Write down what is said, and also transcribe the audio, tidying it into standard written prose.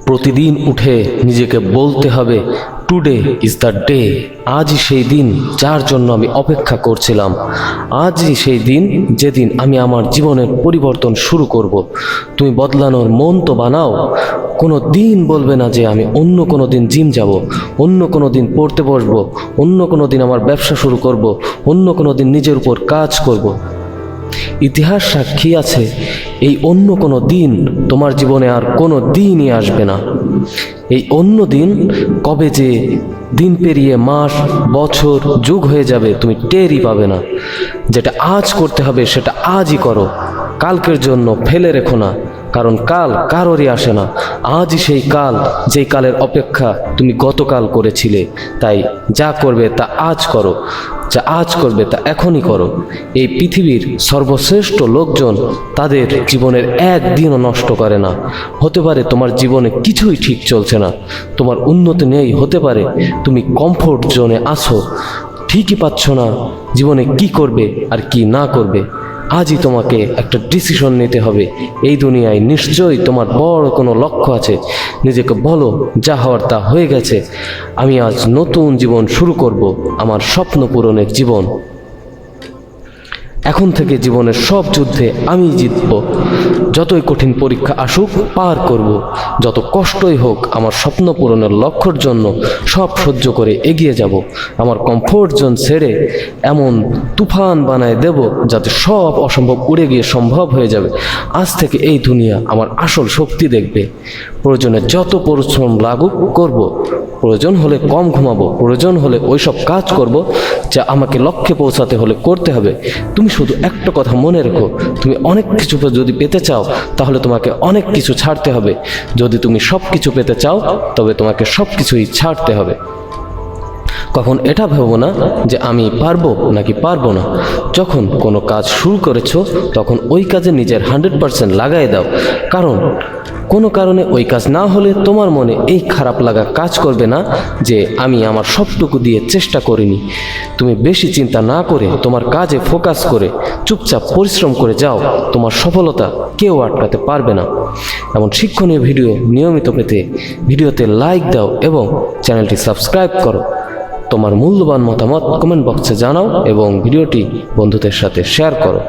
প্রতিদিন উঠে নিজেকে বলতে হবে, টুডে ইজ দ্য ডে। আজই সেই দিন যার জন্য আমি অপেক্ষা করছিলাম। আজই সেই দিন যেদিন আমি আমার জীবনের পরিবর্তন শুরু করব। তুমি বদলানোর মন তো বানাও। কোনো দিন বলবে না যে আমি অন্য কোনো দিন জিম যাব, অন্য কোনো দিন পড়তে বসবো, অন্য কোনো দিন আমার ব্যবসা শুরু করব, অন্য কোনো দিন নিজের উপর কাজ করব। ইতিহাস সাক্ষী আছে, এই অন্য কোনো দিন তোমার জীবনে আর কোনো দিনই আসবে না। এই অন্য দিন কবে যে দিন পেরিয়ে মাস, বছর, যুগ হয়ে যাবে তুমি টেরই পাবে না। যেটা আজ করতে হবে সেটা আজই করো, কালকের জন্য ফেলে রেখো না, কারণ কাল কারোরই আসে না। আজই সেই কাল, যেই কালের অপেক্ষা তুমি গতকাল করেছিলে। তাই যা করবে তা আজ করো, যা আজ করবে তা এখনই করো। এই পৃথিবীর সর্বশ্রেষ্ঠ লোকজন তাদের জীবনের একদিনও নষ্ট করে না। হতে পারে তোমার জীবনে কিছুই ঠিক চলছে না, তোমার উন্নতি নেই, হতে পারে তুমি কমফোর্ট জোনে আছো, ঠিকই পাচ্ছ না জীবনে কি করবে আর কি না করবে। আজই তোমাকে একটা ডিসিশন নিতে হবে। এই দুনিয়ায় নিশ্চয়ই তোমার বড় কোনো লক্ষ্য আছে। নিজেকে বলো, যা হওয়ার তা হয়ে গেছে, আমি আজ নতুন জীবন শুরু করব, আমার স্বপ্ন পূরণের জীবন। এখন থেকে জীবনের সব যুদ্ধে আমি জিতব। যতই কঠিন পরীক্ষা আসুক পার করব, যত কষ্টই হোক আমার স্বপ্ন পূরণের লক্ষ্যের জন্য সব সহ্য করে এগিয়ে যাব। আমার কমফোর্ট জোন ছেড়ে এমন তুফান বানায় দেব যাতে সব অসম্ভব উড়ে গিয়ে সম্ভব হয়ে যাবে। আজ থেকে এই দুনিয়া আমার আসল শক্তি দেখবে। প্রয়োজনে যত পরিশ্রম লাগুক করব, প্রয়োজন হলে কম ঘুমাবো, প্রয়োজন হলে ওইসব কাজ করব যা আমাকে লক্ষ্যে পৌঁছাতে হলে করতে হবে। তুমি শুধু একটা কথা মনে রেখো, তুমি অনেক কিছু যদি পেতে চাও তাহলে তোমাকে অনেক কিছু ছাড়তে হবে। যদি তুমি সব কিছু পেতে চাও তবে তোমাকে সব কিছুই ছাড়তে হবে। কখন এটা ভেবো না যে আমি পারবো নাকি পারবো না। যখন কোনো কাজ শুরু করেছো তখন ওই কাজে নিজের 100% লাগাই দাও, কারণ কোনো কারণে ওই কাজ না হলে তোমার মনে এই খারাপ লাগা কাজ করবে না যে আমি আমার সবটুকু দিয়ে চেষ্টা করিনি। তুমি বেশি চিন্তা না করে তোমার কাজে ফোকাস করে চুপচাপ পরিশ্রম করে যাও, তোমার সফলতা কেউ আটকাতে পারবে না। এমন শিক্ষণীয় ভিডিও নিয়মিত পেতে ভিডিওতে লাইক দাও এবং চ্যানেলটি সাবস্ক্রাইব করো। তোমার মূল্যবান মতামত কমেন্ট বক্সে জানাও এবং ভিডিওটি বন্ধুদের সাথে শেয়ার করো।